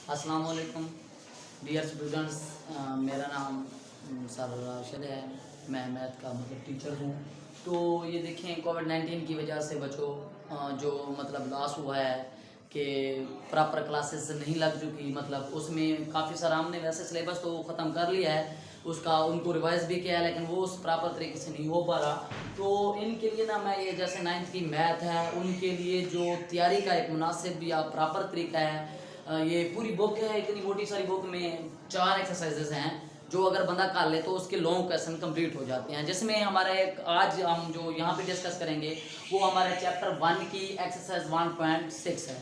अस्सलाम वालेकुम dear students. मेरा नाम सर राशिद है। मैं मैथ का टीचर हूँ। तो ये देखें, कोविड-19 की वजह से बच्चों जो लॉस हुआ है कि प्रॉपर क्लासेस नहीं लग चुकी, उसमें काफ़ी सारा हमने वैसे सिलेबस तो ख़त्म कर लिया है, उसका उनको रिवाइज़ भी किया है, लेकिन वो उस प्रॉपर तरीके से नहीं हो पा रहा। तो इनके लिए ना मैं ये जैसे 9th की मैथ है उनके लिए जो तैयारी का एक मुनासिब या प्रॉपर तरीका है, ये पूरी बुक है, इतनी मोटी सारी बुक में 4 एक्सरसाइजेज हैं जो अगर बंदा कर ले तो उसके लॉन्ग क्वेश्चन कंप्लीट हो जाते हैं। जिसमें हमारा एक आज हम जो यहाँ पे डिस्कस करेंगे वो हमारे चैप्टर 1 की एक्सरसाइज 1.6 है।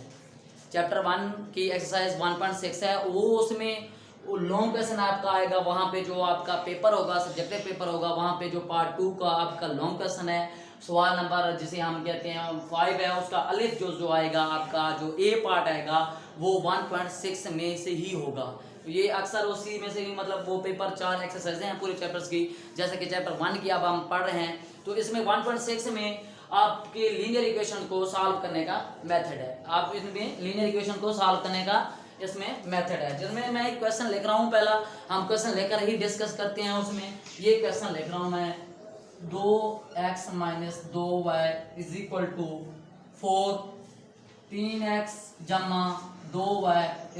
चैप्टर 1 की एक्सरसाइज 1.6 है वो, उसमें वो लॉन्ग क्वेश्चन आपका आएगा। वहाँ पे जो आपका पेपर होगा, सब्जेक्टिव पेपर होगा, वहाँ पे जो पार्ट 2 का आपका लॉन्ग क्वेश्चन है, सवाल नंबर जिसे हम कहते हैं 5 है, उसका अलिफ जो आएगा, आपका जो ए पार्ट आएगा वो 1.6 में से ही होगा। तो ये अक्सर उसी में से ही वो पेपर 4 एक्सरसाइजें हैं पूरे चैप्टर्स की। जैसे कि चैप्टर 1 की अब हम पढ़ रहे हैं, तो इसमें 1.6 में आपके लीनियर इक्वेशन को सॉल्व करने का मेथड है। आप इसमें लीनियर इक्वेशन को सॉल्व करने का इसमें मेथड है, जिसमें मैं एक क्वेश्चन लिख रहा हूँ। पहला हम क्वेश्चन लेकर ही डिस्कस करते हैं। उसमें ये क्वेश्चन लिख रहा हूँ मैं, 2x - 2y = 4, 3x जमा 2y =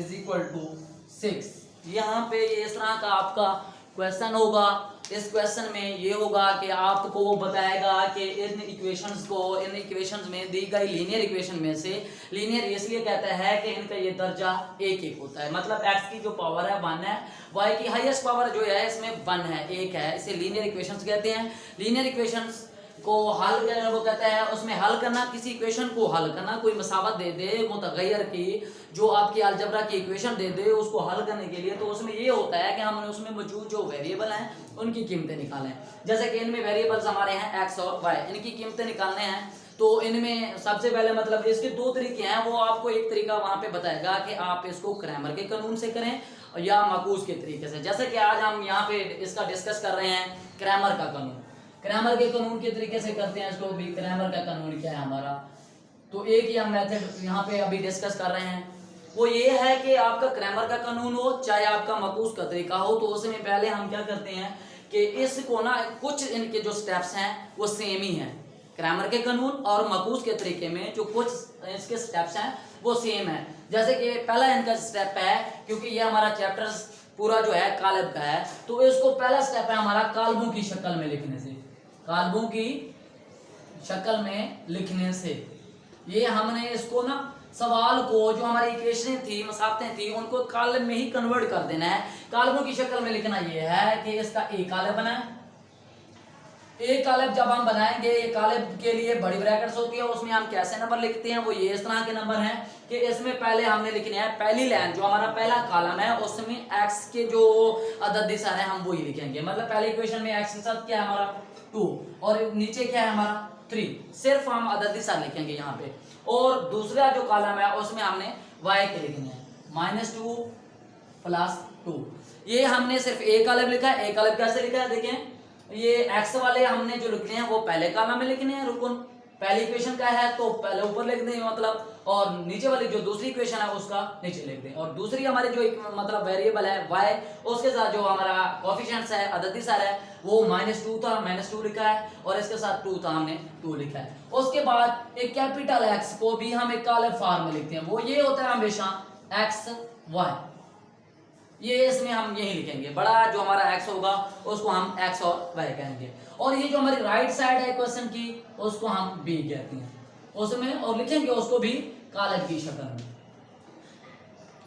6। यहाँ पे इस तरह का आपका क्वेश्चन होगा। इस क्वेश्चन में ये होगा कि आपको वो बताएगा कि इन इक्वेशंस में दी गई लीनियर इक्वेशन में से, लीनियर इसलिए कहता है कि इनका ये दर्जा एक होता है। x की जो पावर है 1 है, y की हाईएस्ट पावर जो है इसमें 1 है, 1 है, इसे लीनियर इक्वेशंस कहते हैं। लीनियर इक्वेशंस को हल करना वो कहता है, उसमें हल करना, किसी इक्वेशन को हल करना, कोई मसावत दे दे मुतगैर की, जो आपकी अलजबरा की इक्वेशन दे दे, उसको हल करने के लिए तो उसमें ये होता है कि हमने उसमें मौजूद जो वेरिएबल हैं उनकी कीमतें निकालें। जैसे कि इनमें वेरिएबल्स हमारे हैं x और y, इनकी कीमतें निकालने हैं। तो इनमें सबसे पहले इसके 2 तरीके हैं। वो आपको एक तरीका वहां पे बताएगा कि आप इसको क्रैमर के कानून से करें या माकूस के तरीके से। जैसे कि आज हम यहाँ पे इसका डिस्कस कर रहे हैं क्रैमर का कानून। क्रैमर के कानून के तरीके से करते हैं इसको भी। क्रैमर का कानून क्या है हमारा, तो एक ही हम मेथड यहाँ पे अभी डिस्कस कर रहे हैं। वो ये है कि आपका क्रैमर का कानून हो चाहे आपका माकूस का तरीका हो, तो उसमें पहले हम क्या करते हैं कि इसको ना, कुछ इनके जो स्टेप्स हैं वो सेम ही हैं। क्रैमर के कानून और माकूस के तरीके में जो कुछ इसके स्टेप्स हैं वो सेम है। जैसे कि पहला इनका स्टेप है, क्योंकि ये हमारा चैप्टर पूरा जो है कालब का है, तो इसको पहला स्टेप है हमारा कालबों की शक्ल में लिखने से। कालबों की शक्ल में लिखने से ये हमने इसको ना, सवाल को जो हमारी इक्वेशन थी, मसाफतें थी, उनको कालब में ही कन्वर्ट कर देना है। कालबों की शक्ल में लिखना ये है कि इसका एक कालब बनाए। एक कालब जब हम बनाएंगे, ये कालब के लिए बड़ी ब्रैकेट्स होती है, उसमें हम कैसे नंबर लिखते हैं, वो ये इस तरह के नंबर हैं कि इसमें पहले हमने लिखने हैं पहली लाइन, जो हमारा पहला कॉलम है उसमें x के जो अदद सारे हैं हम वही लिखेंगे। पहले इक्वेशन में x के साथ क्या है हमारा 2 और नीचे क्या है हमारा 3, सिर्फ हम अदद सारे लिखेंगे यहाँ पे। और दूसरा जो कॉलम है उसमें हमने y के लिखने हैं -2 + 2। ये हमने सिर्फ एक कॉलम लिखा है। एक कॉलम कैसे लिखा है देखें, ये x वाले हमने जो लिखने हैं वो पहले कॉलम में लिखने हैं। रुकन पहली इक्वेशन का है तो पहले ऊपर लिख दें, और नीचे वाली जो दूसरी इक्वेशन है उसका नीचे लिख दें। और दूसरी हमारी जो वेरिएबल है y, उसके साथ जो हमारा कोफिशिएंट्स है, अददी सार है, वो -2 था, -2 लिखा है, और इसके साथ 2 था, हमने 2 लिखा है। उसके बाद एक कैपिटल x को भी हम एक कॉलम फॉर्म में लिखते हैं। वो ये होता है हमेशा x y, ये इसमें हम यही लिखेंगे। बड़ा जो हमारा x होगा उसको हम x और y कहेंगे, और ये जो हमारी राइट साइड है क्वेश्चन की उसको हम b कहते हैं उसमें, और लिखेंगे उसको भी कॉलम की शक्ल में।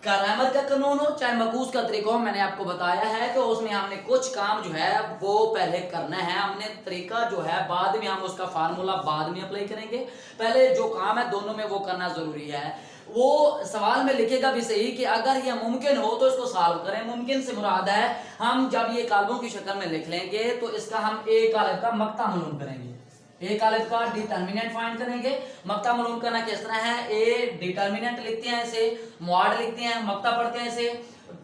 क्रैमर का कानून हो चाहे मकूस का तरीका हो, मैंने आपको बताया है कि उसमें हमने कुछ काम जो है वो पहले करना है। हमने तरीका जो है बाद में, हम उसका फार्मूला बाद में अप्लाई करेंगे। पहले जो काम है दोनों में वो करना जरूरी है। वो सवाल में लिखेगा भी सही कि अगर यह मुमकिन हो तो इसको सॉल्व करें। मुमकिन से मुराद है हम जब ये कालबों की शक्ल में लिख लेंगे तो इसका हम एक कालब का मक्ता मालूम करेंगे, एक कालब का डिटर्मिनेंट फाइंड करेंगे। मक्ता मालूम करना किस तरह है, ए डिटर्मिनेंट लिखते हैं इसे, मॉड लिखते हैं, मक्ता पढ़ते हैं इसे।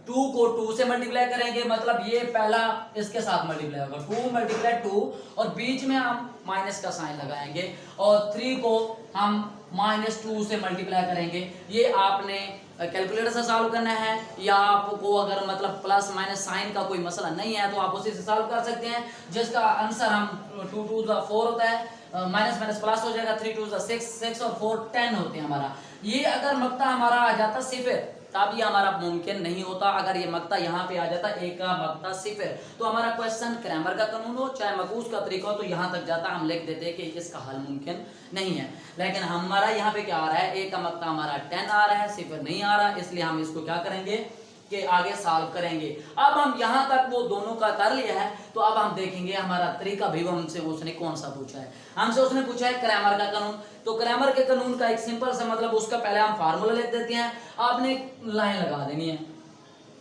2 को 2 से मल्टीप्लाई करेंगे, ये पहला इसके साथ मल्टीप्लाई होगा, 2 × 2, और बीच में हम माइनस का साइन लगाएंगे, और 3 को हम -2 से मल्टीप्लाई करेंगे। ये आपने कैलकुलेटर से सॉल्व करना है, या आपको अगर मतलब प्लस माइनस साइन का कोई मसला नहीं है तो आप उसी से सॉल्व कर सकते हैं, जिसका आंसर हम 2 2 4 होता है, माइनस माइनस प्लस हो जाएगा, 3 2 6 6 और 4 10 होते हैं हमारा। ये अगर मक्ता हमारा आ जाता सिफर तब ये हमारा मुमकिन नहीं होता। अगर ये मक्ता यहाँ पे आ जाता ए का मक्ता सिफर तो हमारा क्वेश्चन क्रैमर का कानून हो चाहे मकूस का तरीका हो तो यहाँ तक जाता, हम लिख देते कि इसका हल मुमकिन नहीं है। लेकिन हमारा यहाँ पे क्या आ रहा है, ए का मक्ता हमारा 10 आ रहा है, सिफर नहीं आ रहा, इसलिए हम इसको क्या करेंगे कि आगे सॉल्व करेंगे। अब हम यहाँ तक वो दोनों का कर लिया है, तो अब हम देखेंगे हमारा तरीका भी हमसे उसने कौन सा पूछा है। हमसे उसने पूछा है क्रैमर का कानून। तो क्रैमर के कानून का एक सिंपल सा मतलब उसका पहले हम फार्मूला लिख देते हैं, आपने लाइन लगा देनी है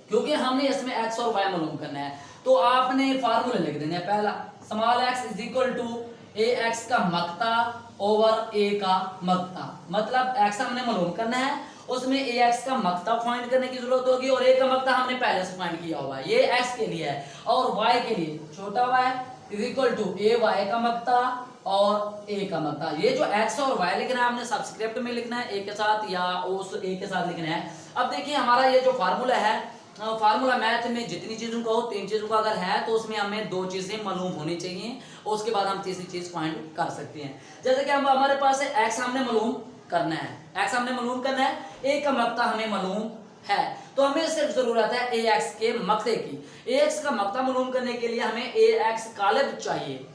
क्योंकि हमने इसमें एक्स और वाई मालूम करना है। तो आपने फार्मूला लिख देना है, पहला small x is equal to a x का मक्ता ओवर ए का मक्ता, मतलब एक्स हमने मालूम करना है, उसमें ए एक्स का मक्ता फाइंड करने की जरूरत होगी और ए का मक्ता हमने पहले से फाइंड किया हुआ है, ये एक्स के लिए है। और वाई के लिए छोटा y is equal to a y का मक्ता और ए का मक्ता। ये जो एक्स और वाई लिखना है हमने सब्सक्रिप्ट में लिखना है ए के साथ या उस ए के साथ लिखना है। अब देखिए हमारा ये जो फार्मूला है, फार्मूला मैथ में जितनी चीजों का हो 3 चीजों का अगर है तो उसमें हमें 2 चीजें मालूम होनी चाहिए और उसके बाद हम तीसरी चीज फाइंड कर सकते हैं। जैसे कि हम हमारे पास है एक्स हमने मालूम करना है, एक्स हमने मालूम करना है, ए का मक्ता हमें मालूम है, तो हमें सिर्फ जरूरत है ए एक्स के मक्ते की। ए एक्स का मक्ता मालूम करने के लिए हमें ए एक्स कालिब चाहिए।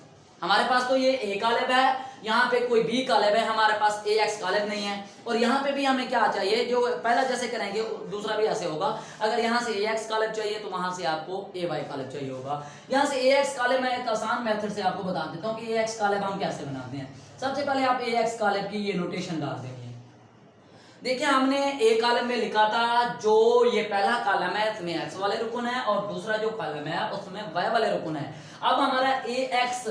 हमारे पास तो ये ए कालिब है, यहाँ पे कोई बी कालिब है, हमारे पास ए एक्स कालिब नहीं है। और यहाँ पे भी हमें क्या चाहिए, जो पहला जैसे करेंगे दूसरा भी ऐसे होगा। अगर यहाँ से ए एक्स कालिब चाहिए तो वहां से आपको ए वाई कालिब चाहिए होगा। यहाँ से ए एक्स कालिब मैं एक आसान मेथड से आपको बता देता हूँ कि ए एक्स कालिब हम कैसे बनाते हैं। सबसे पहले आप ए एक्स कालिब की ये नोटेशन डाल देंगे। देखिए हमने ए कॉलम में लिखा था जो ये पहला कॉलम है इसमें एक्स वाले रुकन है और दूसरा जो कॉलम है उसमें वाई वाले रुकन है। अब हमारा ए एक्स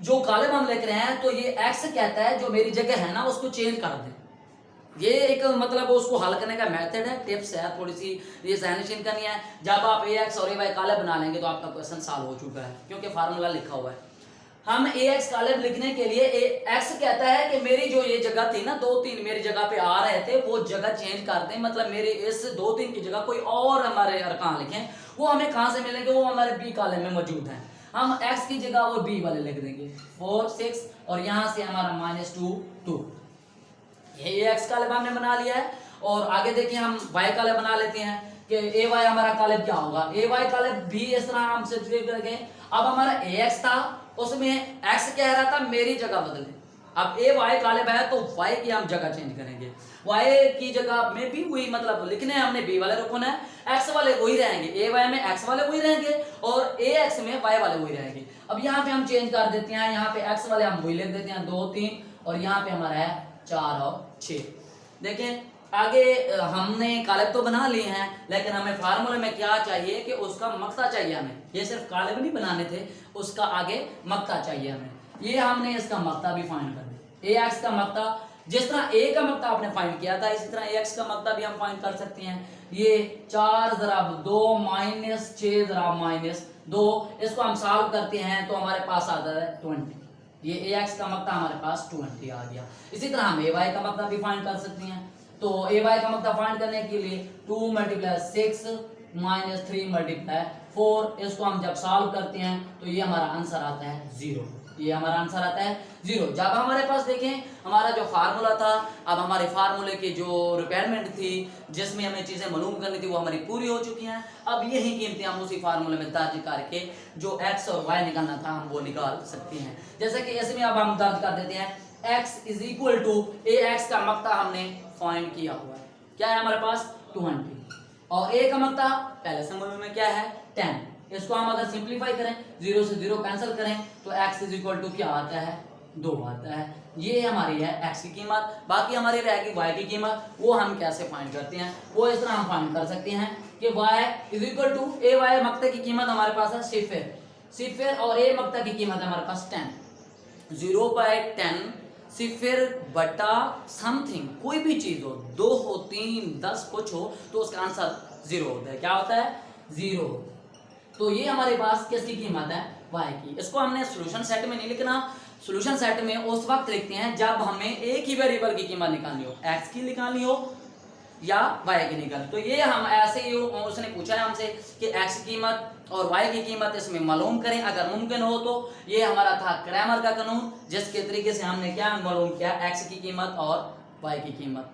जो कॉलम हम लिख रहे हैं तो ये एक्स कहता है जो मेरी जगह है ना उसको चेंज कर दे। ये एक मतलब उसको हल करने का मेथड है, टिप्स है, थोड़ी सी ये सहनशीन करनी है। जब आप ए एक्स और ए वाई कॉलम बना लेंगे तो आपका क्वेश्चन सॉल्व हो चुका है क्योंकि फार्मूला लिखा हुआ है। हम ए एक्स कॉलम लिखने के लिए एक्स कहता है कि मेरी जो ये जगह थी ना 2 3 मेरी जगह पे आ रहे थे वो जगह चेंज कर दें, मतलब मेरे इस 2 3 की जगह कोई और हमारे अरकान लिखें। वो हमें कहाँ से मिलेंगे, वो हमारे बी कॉलम में मौजूद हैं। हम एक्स की जगह वो बी वाले लिख देंगे 4 6 और यहाँ से हमारा -2 2। ये एक्स कॉलम हमने बना लिया है। और आगे देखिए हम वाई कॉलम बना लेते हैं कि ए वाई हमारा कॉलम क्या होगा। ए वाई कॉलम भी इस तरह हम सब्स्टिट्यूट करके, अब हमारा ए एक्स था उसमें एक्स कह रहा था मेरी जगह बदले। अब ए वाई कॉलम है तो वाई की हम जगह चेंज करेंगे, वाई की जगह में भी वही मतलब लिखने हैं हमने बी वाले रुकन है, एक्स वाले वही रहेंगे, ए वाई में एक्स वाले वही रहेंगे और ए एक्स में वाई वाले वही रहेंगे। अब यहाँ पे हम चेंज कर देते हैं, यहाँ पे एक्स वाले हम वही लिख देते हैं 2 3 और यहाँ पे हमारा है 4 और 6। देखें आगे हमने कॉलम तो बना लिए हैं लेकिन हमें फार्मूले में क्या चाहिए कि उसका मक्ता चाहिए हमें। ये सिर्फ कॉलम नहीं बनाने थे, उसका आगे मक्ता चाहिए हमें। ये हमने इसका मक्ता भी फाइंड कर दिया। ए एक्स का मक्ता जिस तरह ए का मक्ता आपने फाइंड किया था इसी तरह ए एक्स का मक्ता भी हम फाइंड कर सकते हैं। ये 4 × 2 - 6 × -2, इसको हम सॉल्व करते हैं तो हमारे पास आता है 20। ये ए एक्स का मक्ता हमारे पास 20 आ गया। इसी तरह हम ए वाई का मक्ता भी फाइंड कर सकते हैं। तो ए वाई का मक्ता फाइंड करने के लिए 2 × 6 - 3 × 4, इसको हम जब सॉल्व करते हैं तो ये हमारा आंसर आता है 0। ये हमारा आंसर आता है 0। जब हमारे पास देखें हमारा जो फार्मूला था, अब हमारे फार्मूले की जो रिक्वायरमेंट थी जिसमें हमें चीज़ें मालूम करनी थी वो हमारी पूरी हो चुकी हैं। अब यही कीमतें हम उसी फार्मूले में दर्ज करके जो एक्स और वाई निकालना था हम वो निकाल सकते हैं। जैसे कि इसमें अब हम दर्ज कर देते हैं x = ए एक्स का मक्ता हमने फाइंड किया हुआ है, क्या है हमारे पास 20 और ए का मक्ता पहले से मालूम है क्या है 10। इसको हम अगर सिंप्लीफाई करें 0 से 0 कैंसिल करें तो x = क्या आता है 2 आता है। ये हमारी है x की कीमत। बाकी हमारी रहेगी y की कीमत, वो हम कैसे फाइंड करते हैं वो इस तरह हम फाइंड कर सकते हैं कि y = ए वाई मक्ते की कीमत हमारे पास है 0 और ए मक्ता की कीमत है हमारे पास 10। 0/10 0 समथिंग कोई भी चीज हो, 2 हो 3 10 कुछ हो तो उसका आंसर 0 होता है। क्या होता है 0। तो ये हमारे पास किसकी कीमत है y की। इसको हमने सॉल्यूशन सेट में नहीं लिखना, सॉल्यूशन सेट में उस वक्त लिखते हैं जब हमें एक ही वेरिएबल की कीमत निकालनी हो, x की निकालनी हो या y की निकल। तो ये हम ऐसे ही उसने पूछा है हमसे कि x की कीमत और y की कीमत इसमें मालूम करें अगर मुमकिन हो तो। ये हमारा था क्रैमर का कानून, जिसके तरीके से हमने क्या मालूम किया, x की कीमत और y की कीमत।